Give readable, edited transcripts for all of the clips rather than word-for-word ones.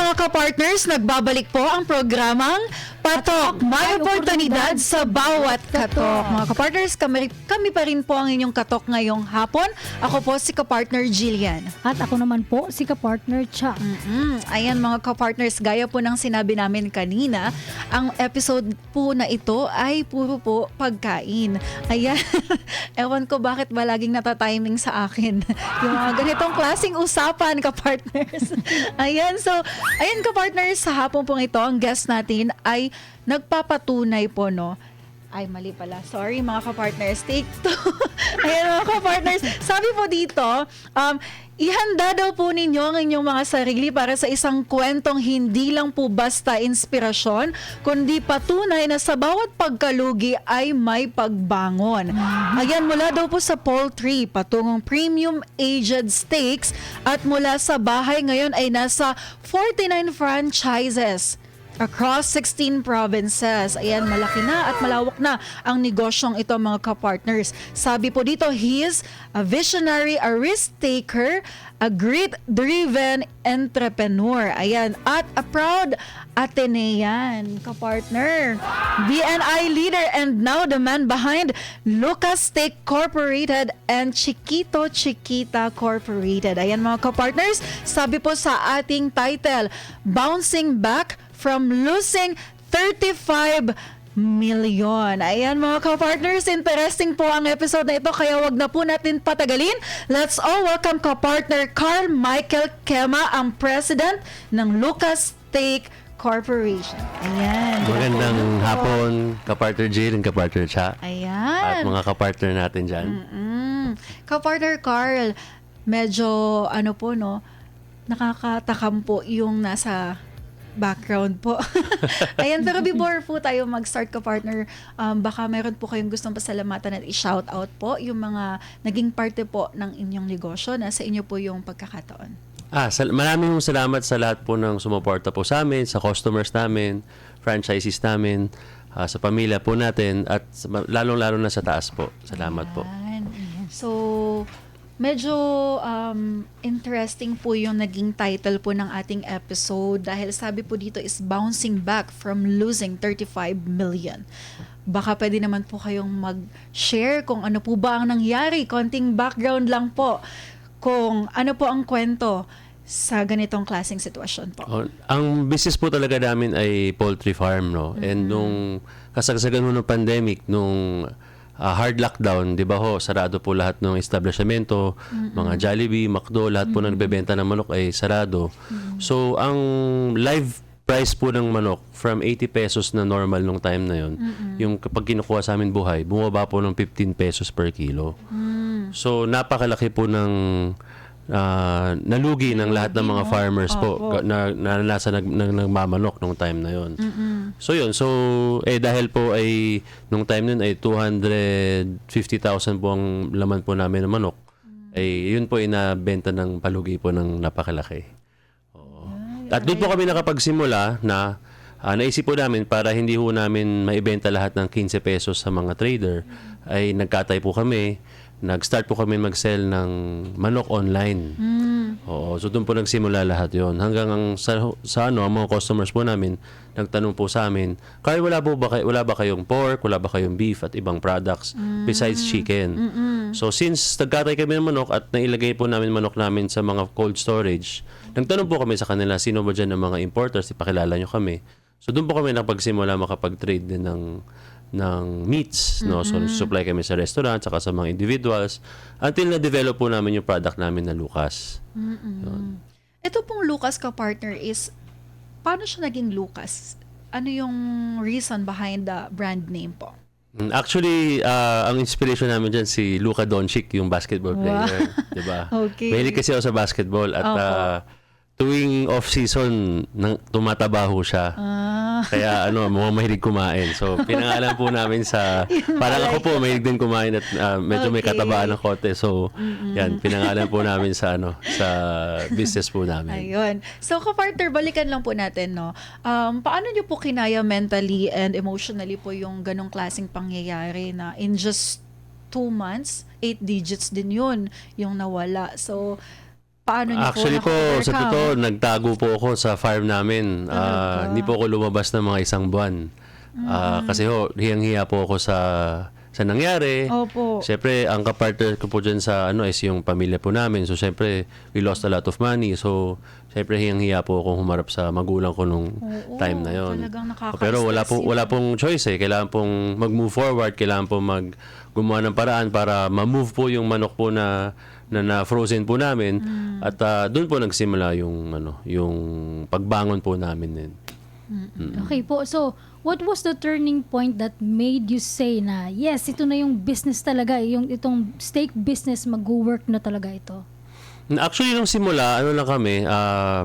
mga kapartners, nagbabalik po ang programang Patok, May Oportunidad sa Bawat Katok. Mga kapartners, kami pa rin po ang inyong katok ngayong hapon. Ako po si kapartner Jillian. At ako naman po, si kapartner Cha. Ayan mga kapartners, gaya po ng sinabi namin kanina, ang episode po na ito ay puro po pagkain. Ayan, ewan ko bakit ba laging natatiming sa akin yung mga ganitong klaseng usapan, kapartners. Ayan, so, ayan kapartners, sa hapon pong ito, ang guest natin ay nagpapatunay po, no? Ay, mali pala. Sorry, mga kapartners. Take two. Ayan, mga kapartners. Sabi po dito, ihanda daw po ninyo ang inyong mga sarili para sa isang kwentong hindi lang po basta inspirasyon, kundi patunay na sa bawat pagkalugi ay may pagbangon. Ayan, mula daw po sa poultry, patungong premium aged steaks, at mula sa bahay ngayon ay nasa 49 franchises across 16 provinces. Ayan, malaki na at malawak na ang negosyong ito, mga kapartners. Sabi po dito, he is a visionary, a risk-taker, a grit-driven entrepreneur. Ayan, at a proud Atenean, kapartner. BNI leader and now the man behind Lucas Steak Corporated and Chiquito Chiquita Corporated. Ayan, mga kapartners, sabi po sa ating title, Bouncing Back from Losing 35 million. Ayan mga kapartners, interesting po ang episode na ito, kaya wag na po natin patagalin. Let's all welcome kapartner Carl Michael Kema, ang president ng Lucas Steak Corporation. Ayan. Magandang hapon, kapartner Jill and kapartner Cha. Ayan. At mga kapartner natin dyan. Kapartner Carl, medyo ano po, no, nakakatakam po yung nasa background po. Ayan, pero before po tayo mag-start, kapartner, baka meron po kayong gustong pasalamatan at i-shout out po yung mga naging parte po ng inyong negosyo na sa inyo po yung pagkakataon. Maraming salamat sa lahat po ng sumuporta po sa amin, sa customers namin, franchisees namin, sa pamilya po natin, at lalong-lalo na sa taas po. Salamat po. So, medyo interesting po yung naging title po ng ating episode dahil sabi po dito is Bouncing Back from Losing 35 million. Baka pwede naman po kayong mag-share kung ano po ba ang nangyari. Konting background lang po kung ano po ang kwento sa ganitong klaseng sitwasyon po. Ang business po talaga namin ay poultry farm, no? And nung kasagsagan ng pandemic, nung hard lockdown, di ba ho, sarado po lahat ng establishmento, mga Jollibee, McDo, lahat po na nagbebenta ng manok ay sarado. So, ang live price po ng manok from 80 pesos na normal nung time na yon, yung kapag kinukuha sa amin buhay, bumaba po ng 15 pesos per kilo. So, napakalaki po ng nalugi ng lahat ng mga farmers po na nasa nagmamanok nung time na yon. So yun, so dahil po ay nung time nun ay 250,000 po ang laman po namin ng manok, ay yun po inabenta ng palugi po ng napakalaki. At doon po kami nakapagsimula na naisip po namin para hindi po namin maibenta lahat ng 15 pesos sa mga trader, ay nagkatay po kami. Nag-start po kami mag-sell ng manok online. Oo, so doon po nagsimula lahat yon. Hanggang ang mga customers po namin nagtanong po sa amin, Carl, wala ba kayong pork, wala ba kayong beef at ibang products besides chicken? So since nagkatay kami ng manok at nailagay po namin manok namin sa mga cold storage, nagtanong po kami sa kanila, sino ba dyan ng mga importers, ipakilala nyo kami. So doon po kami nakapagsimula makapag-trade din ng meats, no? So supply kami sa restaurant saka sa mga individuals until na-develop po namin yung product namin na Lucas. Ito pong Lucas, ka-partner, is paano siya naging Lucas? Ano yung reason behind the brand name po? Actually, ang inspiration namin dyan si Luka Doncic, yung basketball player, 'di ba? Okay. Mahilig kasi ako sa basketball at tuwing off-season tumataba ho siya. Kaya mga mahilig kumain. So, pinangalan po namin sa parang ako po mahilig din kumain at medyo may katabaan ng konti. So, yan, pinangalan po namin sa sa business po namin. Ayun. So, kapartner, balikan lang po natin, no. Paano niyo po kinaya mentally and emotionally po yung ganong klaseng pangyayari na in just 2 months, 8 digits din yun yung nawala. So, paano niyo Actually po, sa na-overcome? totoo, nagtago po ako sa farm namin. Hindi po ako lumabas ng mga isang buwan. Kasi hiyang-hiya po ako sa nangyari. Opo. Siyempre, ang kapartner ko po dyan sa is yung pamilya po namin. So, siyempre, we lost a lot of money. So, siyempre, hiyang-hiya po akong humarap sa magulang ko nung time na yon. Talagang nakaka-stress Pero yun. wala pong choice eh. Kailangan pong mag-move forward. Kailangan pong gumawa ng paraan para ma-move po yung manok po na frozen po namin. At doon po nagsimula yung pagbangon po namin din. Okay po. So, what was the turning point that made you say na, yes, ito na yung business talaga, itong steak business, mag-work na talaga ito? Actually, nung simula, lang kami,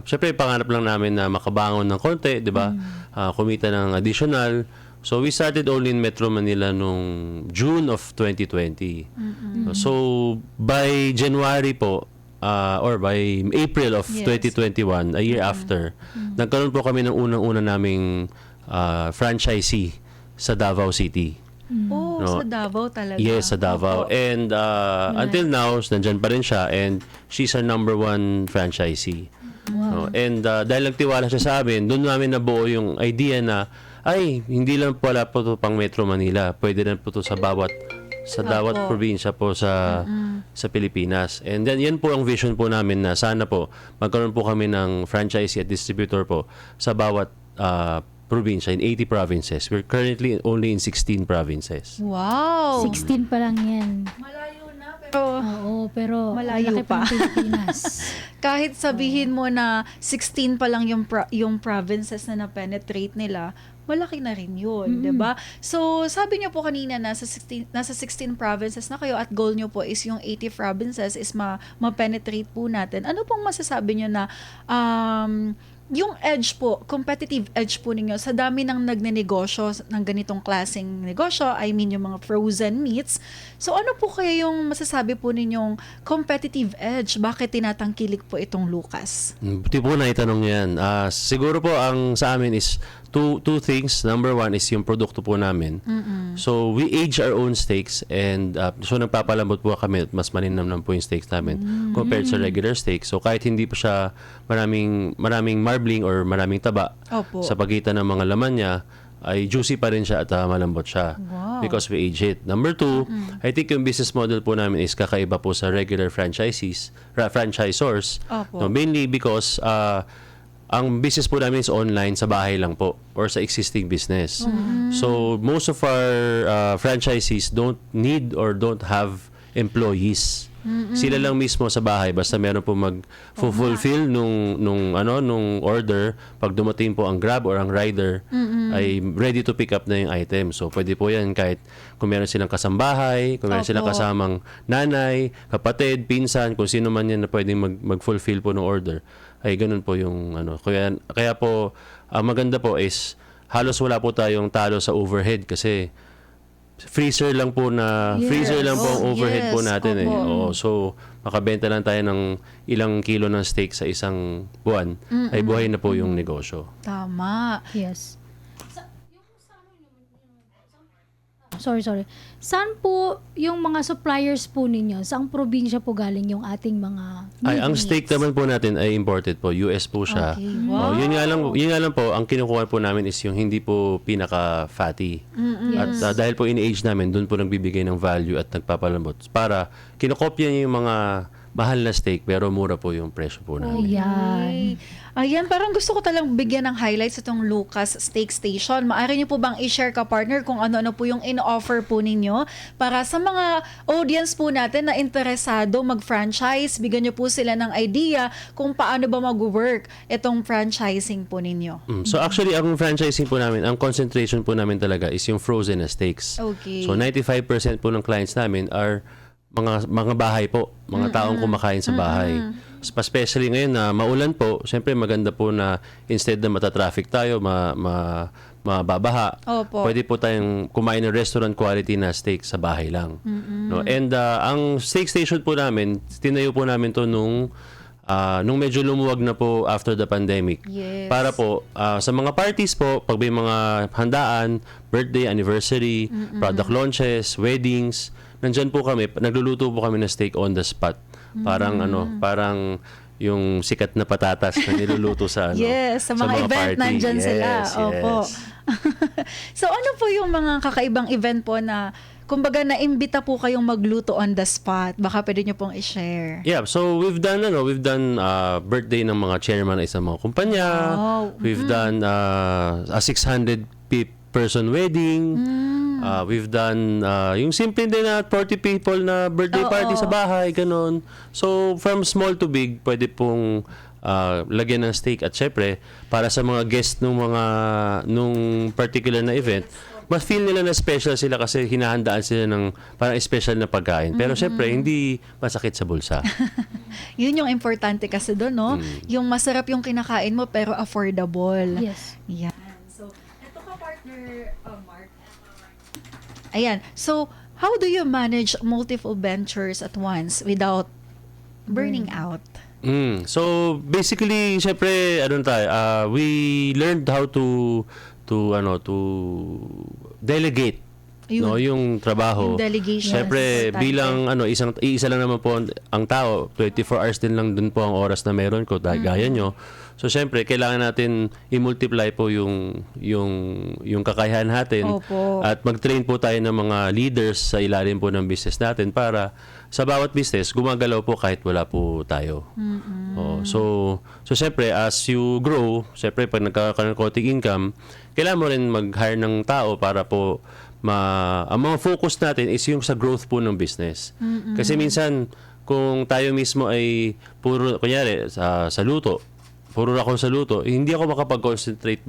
syempre, pangarap lang namin na makabangon ng konti, di ba? Kumita ng additional. So, we started only in Metro Manila nung June of 2020. So, by January po, or by April of 2021, a year after, nagkaroon po kami ng unang-una naming franchisee sa Davao City. Sa Davao talaga. Yes, sa Davao. Opo. And until now, nandyan pa rin siya and she's our number one franchisee. No? And dahil nagtiwala siya sa amin, doon namin nabuo yung idea na hindi lang pala po ito pang Metro Manila. Pwede rin po ito sa bawat probinsya po sa Pilipinas. And then yan po ang vision po namin na sana po magkaroon po kami ng franchisee at distributor po sa bawat probinsya in 80 provinces. We're currently only in 16 provinces. Wow! 16 pa lang yan. Malayo na, pero Oo, pero Malayo malaki pa. pa ang Pilipinas. kahit sabihin mo na 16 pa lang yung provinces na na-penetrate nila, malaki na rin yun, 'di ba? So, sabi niyo po kanina nasa 16 provinces na kayo at goal niyo po is yung 80 provinces is ma-penetrate po natin. Ano pong masasabi niyo na yung edge po, competitive edge po ninyo sa dami ng nagnenegosyo ng ganitong klaseng negosyo, I mean yung mga frozen meats. So ano po kaya yung masasabi po ninyong competitive edge? Bakit tinatangkilik po itong Lucas? Buti po na itanong yan. Siguro po ang sa amin is two things. Number one is yung produkto po namin. So we age our own steaks and so nagpapalambot po kami at mas maninamnam po yung steaks namin compared sa regular steaks. So kahit hindi po siya maraming marbling or maraming taba Opo. sa pagitan ng mga laman niya, ay juicy pa rin siya at malambot siya because we age it. Number two, I think yung business model po namin is kakaiba po sa regular franchisors. Opo. No, mainly because ang business po namin is online, sa bahay lang po or sa existing business. So most of our franchisees don't need or don't have employees. Sila lang mismo sa bahay basta meron po mag-fulfill nung order. Pag dumating po ang Grab or ang rider ay ready to pick up na yung item. So pwede po yan kahit kung meron silang kasambahay, kung meron silang kasamang nanay, kapatid, pinsan, kung sino man yan na pwedeng mag-fulfill po ng order. Ay ganun po yung kaya po ang maganda po is halos wala po tayong talo sa overhead kasi freezer lang po ang overhead po natin eh. Oo, so makabenta lang tayo ng ilang kilo ng steak sa isang buwan ay buhay na po yung negosyo. Tama. Yes. Sorry. Saan po yung mga suppliers po ninyo? Saang probinsya po galing yung ating mga Ang steak naman po natin ay imported po. US po siya. Okay. Wow. Yun nga lang po, ang kinukuha po namin is yung hindi po pinaka-fatty. Yes. At dahil po in-age namin, doon po nagbibigay ng value at nagpapalambot. Para kinokopya niya yung mga mahal na steak pero mura po yung presyo po namin. Ayan. Ayan, parang gusto ko talang bigyan ng highlights itong Lucas Steak Station. Maaari niyo po bang i-share ka, partner, kung ano-ano po yung in-offer po ninyo para sa mga audience po natin na interesado mag-franchise, bigyan niyo po sila ng idea kung paano ba mag-work itong franchising po ninyo. So actually, ang franchising po namin, ang concentration po namin talaga is yung frozen na steaks. Okay. So 95% po ng clients namin are mga bahay po, mga taong kumakain sa bahay. Especially ngayon na maulan po, siyempre maganda po na instead na mata-traffic tayo, mababaha, Opo. pwede po tayong kumain ng restaurant quality na steak sa bahay lang. No? And ang steak station po namin, tinayo po namin to nung medyo lumuwag na po after the pandemic. Yes. Para po sa mga parties po, pag may mga handaan, birthday, anniversary, product launches, weddings, nandyan po kami, nagluluto po kami ng steak on the spot. Parang yung sikat na patatas na niluluto sa ano, Yes, sa mga event party. nandyan sila. Yes, Opo. yes. So ano po yung mga kakaibang event po na kumbaga naimbita po kayong magluto on the spot? Baka pwede nyo pong i-share. Yeah, so we've done birthday ng mga chairman ng isang mga kumpanya. Wow. We've done a 600 person wedding. We've done yung simple din na 40 people na birthday party sa bahay, ganun. So from small to big, pwede pong lagyan ng steak at syempre para sa mga guest nung particular na event, mas feel nila na special sila kasi hinahandaan sila ng parang special na pagkain. Pero syempre, hindi masakit sa bulsa. Yun yung importante kasi doon, no? Yung masarap yung kinakain mo pero affordable. Yes. Yan. So, ito ka partner, Mark. Ayan. So, how do you manage multiple ventures at once without burning out? So basically, syempre, we learned how to delegate Ayun. yung trabaho. Yung delegation. Syempre, Importante. bilang isa lang naman po ang tao, 24 hours din lang dun po ang oras na meron ko, gaya nyo. So syempre, kailangan natin i-multiply po yung kakayahan natin. Opo. At mag-train po tayo ng mga leaders sa ilalim po ng business natin para sa bawat business, gumagalaw po kahit wala po tayo. So syempre, as you grow, syempre, pag nagkakaroon ng konting income, kailangan mo rin mag-hire ng tao para po ang mga focus natin is yung sa growth po ng business. Kasi minsan, kung tayo mismo ay puro, kunyari, sa luto, puro ako sa luto, hindi ako makapag-concentrate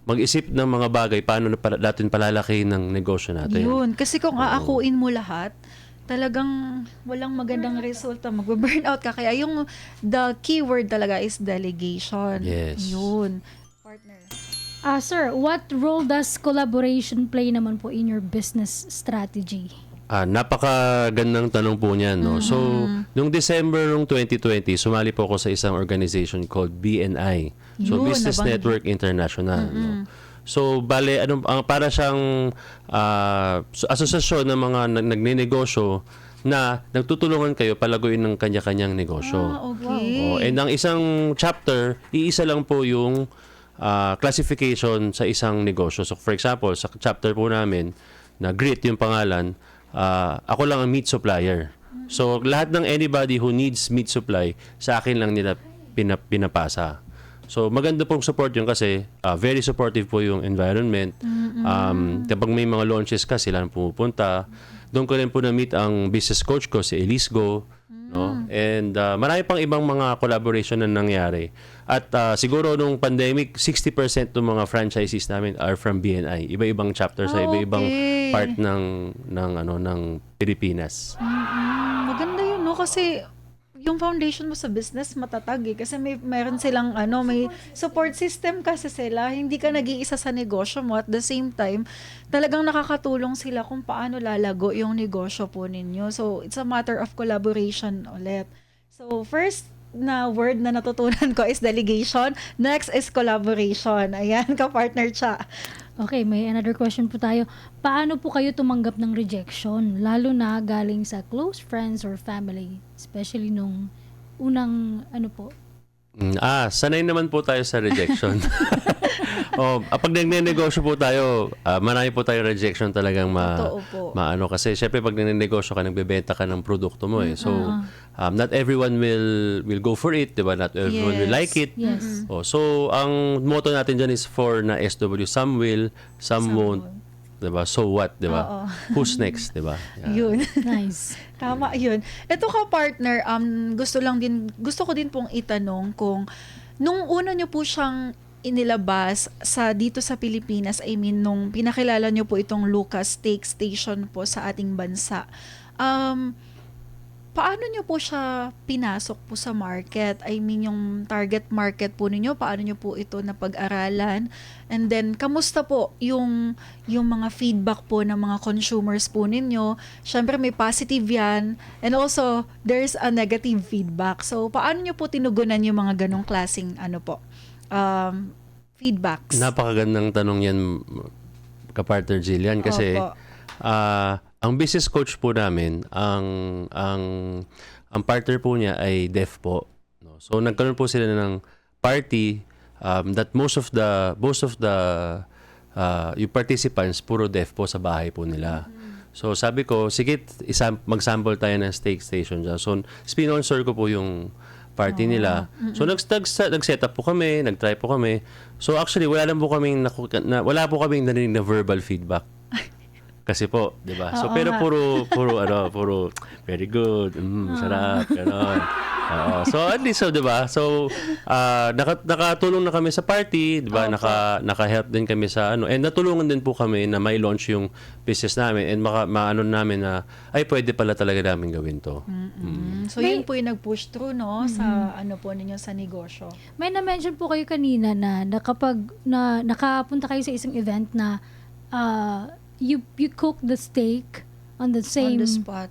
mag-isip ng mga bagay paano natin palalaki ng negosyo natin. Yun. Kasi kung aakuin mo lahat, talagang walang magandang resulta. Mag-burnout ka. Kaya the keyword talaga is delegation. Yes. Yun. Partner. Sir, what role does collaboration play naman po in your business strategy? Napakagandang tanong po niyan, no? So, nung December ng 2020, sumali po ako sa isang organization called BNI. So, Yun, Business nabanggit. Network International, no? So, bale, para siyang asosasyon ng mga nagnenegosyo na nagtutulungan kayo palaguin ng kanya-kanyang negosyo. Okay. And ang isang chapter, iisa lang po yung classification sa isang negosyo. So, for example, sa chapter po namin, na GRIT yung pangalan, ako lang ang meat supplier. So, lahat ng anybody who needs meat supply, sa akin lang nila pinapasa. So, maganda pong support yun kasi very supportive po yung environment. Kapag may mga launches ka, sila ang pumupunta. Doon ko rin po na-meet ang business coach ko, si Elise Go. No? And marami pang ibang mga collaboration na nangyari. At siguro nung pandemic, 60% ng mga franchisees namin are from BNI. Iba-ibang chapter sa iba-ibang part ng Pilipinas. Maganda yun, no? Kasi yung foundation mo sa business matatag eh. Kasi meron silang may support system kasi sila. Hindi ka nag-iisa sa negosyo mo. At the same time, talagang nakakatulong sila kung paano lalago yung negosyo po ninyo. So, it's a matter of collaboration ulit. So, first na word na natutunan ko is delegation. Next is collaboration. Ayan, ka-partner Cha. Okay, may another question po tayo. Paano po kayo tumanggap ng rejection? Lalo na galing sa close friends or family. Especially nung unang, Sanay naman po tayo sa rejection. Pag nagnenegosyo po tayo, marami po tayo rejection talagang Totoo po. maano. Kasi syempre pag nagnenegosyo ka, nagbebenta ka ng produkto mo eh. So, not everyone will go for it, diba? Not everyone will like it. Yes. So, ang motto natin dyan is for na SW, some will, some won't. Diba? So what, diba? Who's next, diba? Yun. Nice. Tama yun. Ito ka partner, gusto ko din pong itanong kung nung una nyo po siyang inilabas dito sa Pilipinas, I mean, nung pinakilala nyo po itong Lucas Steak Station po sa ating bansa, paano nyo po siya pinasok po sa market? I mean, yung target market po ninyo, paano nyo po ito napag-aralan? And then, kamusta po yung mga feedback po ng mga consumers po ninyo? Siyempre, may positive yan. And also, there's a negative feedback. So, paano nyo po tinugunan yung mga ganong klaseng feedbacks? Napakagandang tanong yan, ka-partner Jillian, kasi Opo. ang business coach po namin, ang partner po niya ay deaf po. No? No? So nagkaroon po sila ng party that most of the yung participants puro deaf po sa bahay po nila. So sabi ko, sige, mag-sample tayo ng steak station dyan. So sponsor ko po yung party nila. So nag-set up po kami, nag-try po kami. So actually wala po kaming narinig na verbal feedback. Kasi po, 'di ba? So pero puro very good, sarap, gano'n. So at least, 'di ba? So nakatulong na kami sa party, 'di ba? Naka-help din kami sa and natulungan din po kami na may launch yung business namin and maano namin na ay pwede pala talaga namin gawin 'to. So yun po yung nag-push through sa po ninyo sa negosyo. May na-mention po kayo kanina na kapag nakapunta kayo sa isang event na you cook the steak on the spot.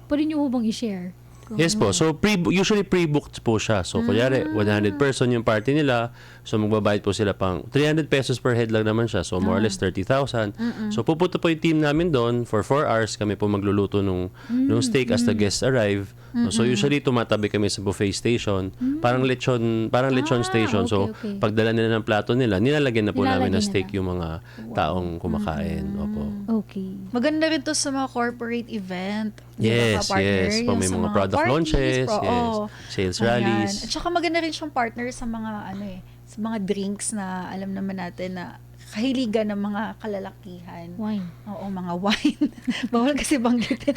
Pwede niyo po bang i-share? Yes po. So usually pre-booked po siya. So kunyari 100 person yung party nila. So magbabayad po sila pang 300 pesos per head lang naman siya. So more or less 30,000. So pupunta po yung team namin doon for 4 hours. Kami po magluluto nung steak as the guests arrive. So usually tumatabi kami sa buffet station. Parang lechon station. So pagdala nila ng plato nila, nilalagyan na po namin ng steak yung mga taong kumakain. Opo. Okay. Maganda rin to sa mga corporate event. Yes, partner, yes. Po, may sa mga product launches, yes. Sales rallies. At saka maganda rin siyang partner sa mga sa mga drinks na alam naman natin na kahiligan ng mga kalalakihan. Wine. Oo, mga wine. Bawal kasi banggitin.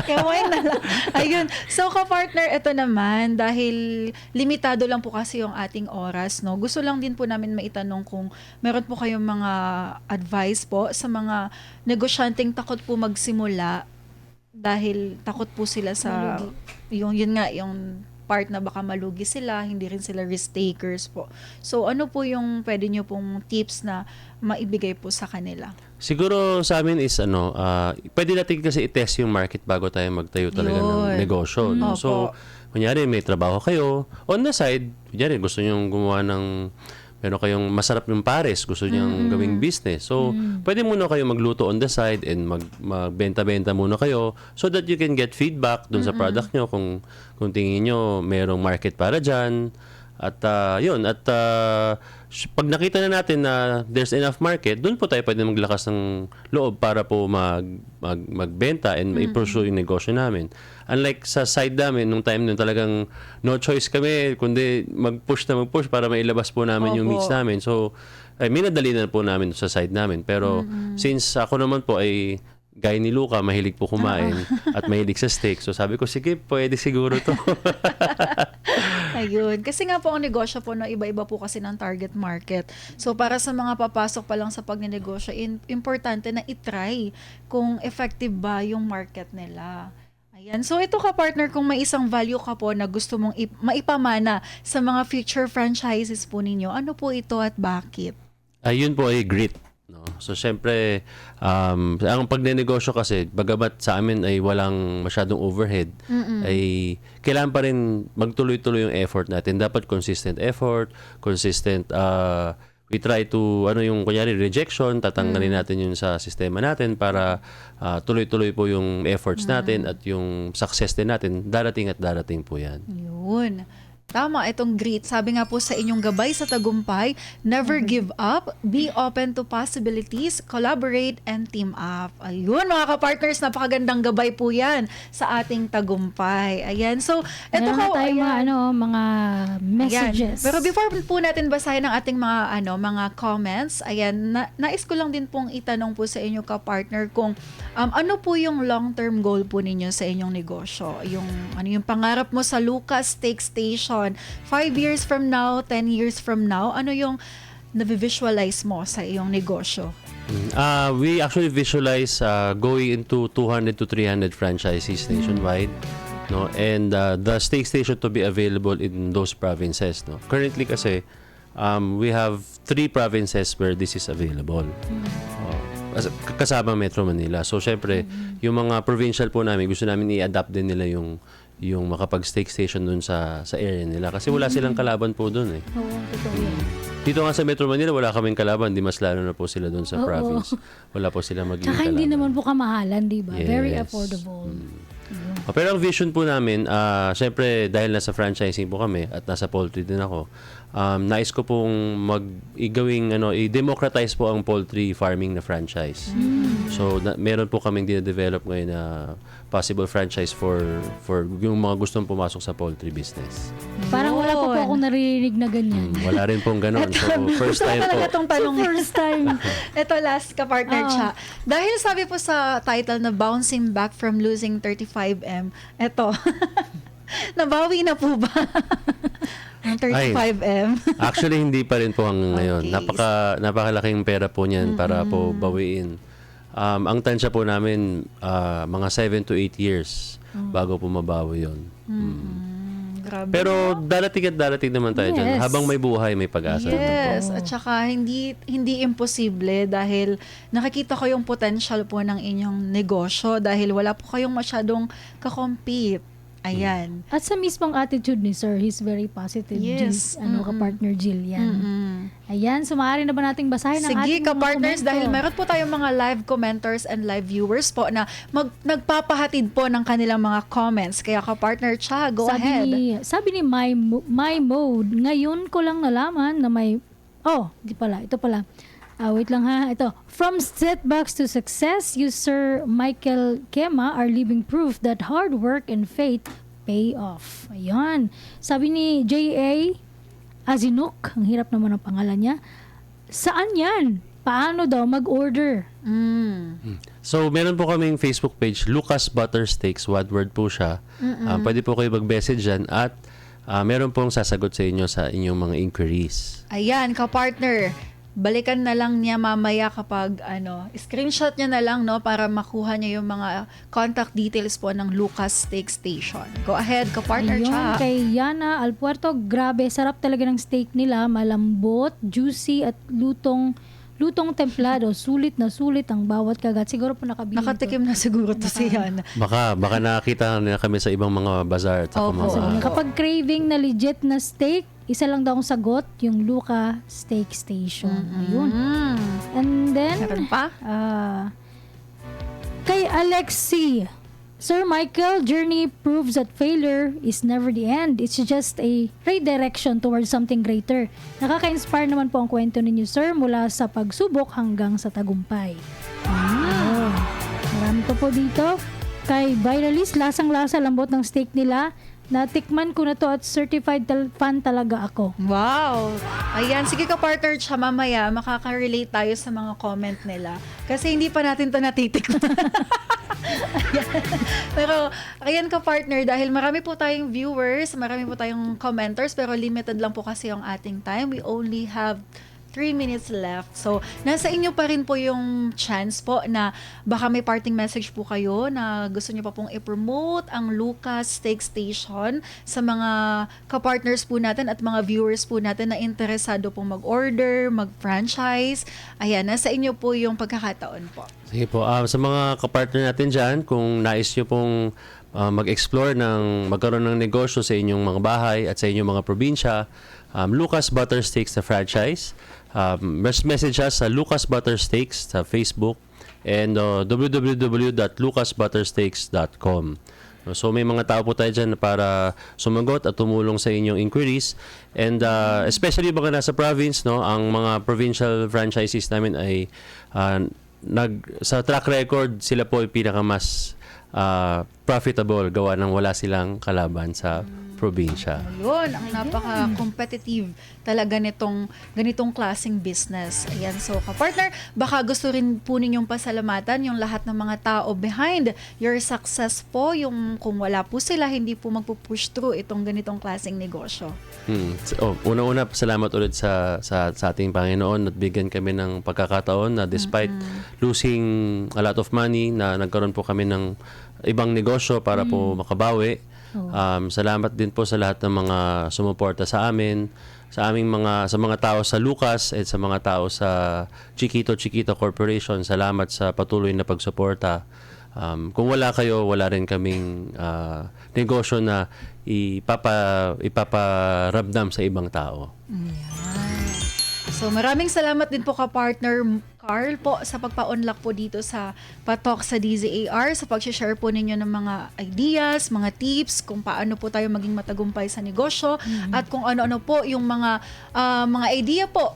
Yung wine na lang. Ayun. So, ka-partner, ito naman, dahil limitado lang po kasi yung ating oras, no? Gusto lang din po namin maitanong kung meron po kayong mga advice po sa mga negosyanteng takot po magsimula dahil takot po sila sa yung part na baka malugi sila, hindi rin sila risk takers po. So ano po yung pwede nyo pong tips na maibigay po sa kanila? Siguro sa amin is pwede natin kasi i-test yung market bago tayo magtayo talaga ng negosyo. No? So, kunyari may trabaho kayo, on the side, kunyari gusto nyo gumawa ng meron kayong masarap yung pares, gusto niyang gawing business. So, pwede muna kayo magluto on the side and magbenta-benta muna kayo so that you can get feedback dun sa product nyo kung tingin nyo merong market para dyan. At pag nakita na natin na there's enough market, dun po tayo pwede maglakas ng loob para po magbenta and i-pursue yung negosyo namin. Unlike sa side namin, nung time nun talagang no choice kami, kundi mag-push para mailabas po namin yung meats namin. So, minadali na po namin sa side namin. Pero since ako naman po ay gaya ni Luca, mahilig po kumain at mahilig sa steak. So sabi ko, sige, pwede siguro to. Ayun. Kasi nga po ang negosyo po na iba-iba po kasi ng target market. So para sa mga papasok pa lang sa pagnenegosyo, importante na itry kung effective ba yung market nila. Ayan. So ito ka-partner, kung may isang value ka po na gusto mong maipamana sa mga future franchises po ninyo, ano po ito at bakit? Ayun po ay grit. No? So, syempre, ang pagnenegosyo kasi, bagamat sa amin ay walang masyadong overhead, ay kailangan pa rin magtuloy-tuloy yung effort natin. Dapat consistent effort, consistent, we try to, yung kunyari, rejection, tatanggalin natin yun sa sistema natin para tuloy-tuloy po yung efforts natin at yung success din natin, darating at darating po yan. Yun. Tama, itong grit. Sabi nga po sa inyong gabay sa tagumpay, never give up, be open to possibilities, collaborate, and team up. Ayun, mga ka-partners, napakagandang gabay po yan sa ating tagumpay. Ayan, so, ito mga messages. Ayan. Pero before po natin basahin ang ating mga comments, ayan, nais ko lang din pong itanong po sa inyo ka-partner kung ano po yung long-term goal po ninyo sa inyong negosyo? Yung pangarap mo sa Lucas Steak Station 5 years from now, 10 years from now, ano yung na-visualize mo sa iyong negosyo? We actually visualize going into 200 to 300 franchises nationwide. No? And the steak station to be available in those provinces. No? Currently kasi, we have 3 provinces where this is available. Kasama Metro Manila. So, syempre, yung mga provincial po namin, gusto namin i-adapt din nila yung makapag-steak station dun sa area nila. Kasi wala silang kalaban po dun eh. Oo, totoo yan. Dito nga sa Metro Manila, wala kaming kalaban. Di mas lalo na po sila dun sa province. Wala po sila magiging Tsaka kalaban. hindi naman po kamahalan, di ba? Yes. Very affordable. Pero ang vision po namin, syempre dahil nasa franchising po kami at nasa poultry din ako, nais ko pong i-democratize po ang poultry farming na franchise. So meron po kaming dina-develop ngayon na possible franchise for yung mga gustong pumasok sa poultry business. Parang wala pa po akong naririnig na ganyan. Wala rin pong ganon. So first time po. Itong tanong. First time. Ito last ka-partner siya. Dahil sabi po sa title na Bouncing Back from Losing 35M, eto, nabawi na po ba ang 35M? Actually, hindi pa rin po hanggang ngayon. Okay. Napakalaking pera po niyan para po bawiin. Ang tansya po namin, mga 7 to 8 years bago po mabawi yun. Grabe. Pero darating naman tayo dyan. Habang may buhay, may pag-asa naman po. Yes, at saka hindi imposible dahil nakikita ko yung potential po ng inyong negosyo dahil wala po kayong masyadong kakompete. Ayan. At sa mismong attitude ni Sir, he's very positive. Yes. Ka-partner Jill yan. Ayan, so maaari na ba nating basahin ang Sige, ating mga ka-partners, komento? dahil meron po tayong mga live commenters and live viewers po na nagpapahatid po ng kanilang mga comments. Kaya ka-partner Cha, go ahead. Sabi ni My Mode, ngayon ko lang nalaman na may... Oh, di pala. Ito pala. Wait lang ha. Ito. From setbacks to success, you Sir Michael Kema are living proof that hard work and faith pay off. Ayan. Sabi ni J.A. Azinuk, ang hirap naman ang pangalan niya. Saan yan? Paano daw mag-order? So, meron po kaming Facebook page, Lucas Butter Steaks, one word po siya. Pwede po kayo mag-message dyan at meron pong sasagot sa inyo sa inyong mga inquiries. Ayan, ka-partner. Balikan na lang niya mamaya kapag screenshot niya na lang para makuha niya yung mga contact details po ng Lucas Steak Station. Go ahead, ka-partner Ayun, Cha. kay Yana Alpuerto, grabe, sarap talaga ng steak nila, malambot, juicy at lutong templado, sulit na sulit ang bawat kagat. Siguro po nakabili Nakatikim na siguro to si Yana. Baka nakita na kami sa ibang mga bazaar at saka Opo. mga... Kapag craving na legit na steak, isa lang daw ang sagot, yung Luca Steak Station. Ayun. And then, Meron pa? kay Alexi, Sir Michael, journey proves that failure is never the end. It's just a redirection towards something greater. Nakaka-inspire naman po ang kwento ninyo, sir, mula sa pagsubok hanggang sa tagumpay. Ayun. Marami po dito. Kay Viralis, lasang-lasa lambot ng steak nila. Natikman ko na to at certified fan talaga ako. Wow! Ayan, sige ka-partner Cha, mamaya makaka-relate tayo sa mga comment nila. Kasi hindi pa natin to natitikman. Pero, ayan ka-partner, dahil marami po tayong viewers, marami po tayong commenters, pero limited lang po kasi yung ating time. We only have 3 minutes left. So, nasa inyo pa rin po yung chance po na baka may parting message po kayo na gusto nyo pa pong i-promote ang Lucas Steak Station sa mga ka-partners po natin at mga viewers po natin na interesado pong mag-order, mag-franchise. Ayan, nasa inyo po yung pagkakataon po. Sige po. Sa mga kapartner natin dyan, kung nais nyo pong mag-explore magkaroon ng negosyo sa inyong mga bahay at sa inyong mga probinsya, Lucas Butter Steaks na franchise. Message us sa Lucas Butter Steaks sa Facebook and www.lucasbuttersteaks.com. So may mga tao po tayo dyan para sumagot at tumulong sa inyong inquiries. And especially mga nasa province, ang mga provincial franchises namin ay sa track record, sila po ay pinakamas profitable gawa ng wala silang kalaban sa probinsya. Ayun, ang napaka-competitive talaga ganitong klaseng business. Ayan, so ka-partner, baka gusto rin po ninyong pasalamatan yung lahat ng mga tao behind your success po, yung kung wala po sila, hindi po magpo-push through itong ganitong klaseng negosyo. Una-una, salamat ulit sa ating Panginoon at bigyan kami ng pagkakataon na despite losing a lot of money, na nagkaroon po kami ng ibang negosyo para po makabawi. Salamat din po sa lahat ng mga sumuporta sa amin, sa mga tao sa Lucas at sa mga tao sa Chiquito Corporation. Salamat sa patuloy na pagsuporta. Kung wala kayo, wala rin kaming negosyo na ipaparamdam sa ibang tao. So maraming salamat din po ka-partner Carl po sa pagpa-unlock po dito sa Patok sa DZAR, sa pag-share po ninyo ng mga ideas, mga tips kung paano po tayo maging matagumpay sa negosyo at kung ano-ano po yung mga idea po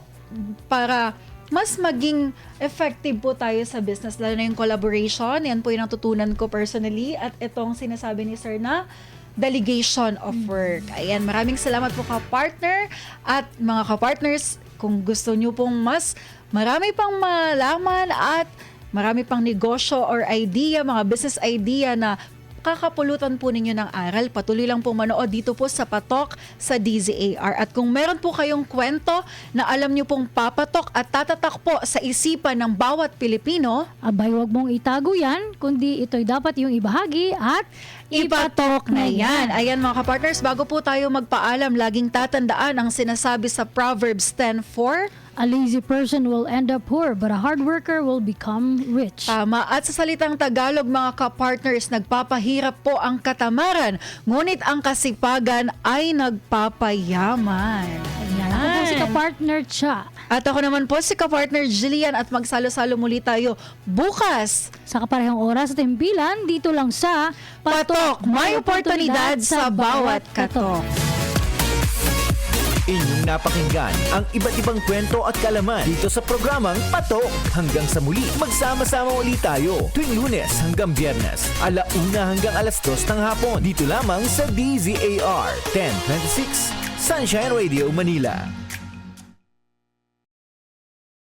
para mas maging effective po tayo sa business, lalo na yung collaboration. Yan po yung natutunan ko personally at itong sinasabi ni Sir na delegation of work. Ayan, maraming salamat po ka-partner at mga ka-partners. Kung gusto nyo pong mas marami pang malaman at marami pang negosyo or idea, mga business idea na kakapulutan po ninyo ng aral, patuloy lang pong manood dito po sa Patok sa DZAR. At kung meron po kayong kwento na alam nyo pong papatok at tatatak po sa isipan ng bawat Pilipino, Abay, wag mong itago yan, kundi ito'y dapat yung ibahagi at ipatok na yan. Ayan mga kapartners, bago po tayo magpaalam, laging tatandaan ang sinasabi sa Proverbs 10:4. A lazy person will end up poor, but a hard worker will become rich. Tama. At sa salitang Tagalog, mga kapartners, nagpapahirap po ang katamaran, ngunit ang kasipagan ay nagpapayaman. Ayan. Ako po si ka-partner Cha. At ako naman po si kapartner Jillian at magsalo-salo muli tayo bukas. Sa kaparehong oras at timpilan, dito lang sa Patok, may oportunidad sa bawat katok. Inyong napakinggan ang iba't ibang kwento at kalaman dito sa programang Patok. Hanggang sa muli, magsama-sama ulit tayo tuwing Lunes hanggang Biyernes, 1:00 hanggang 2:00 ng hapon. Dito lamang sa DZAR 1026 Sunshine Radio Manila.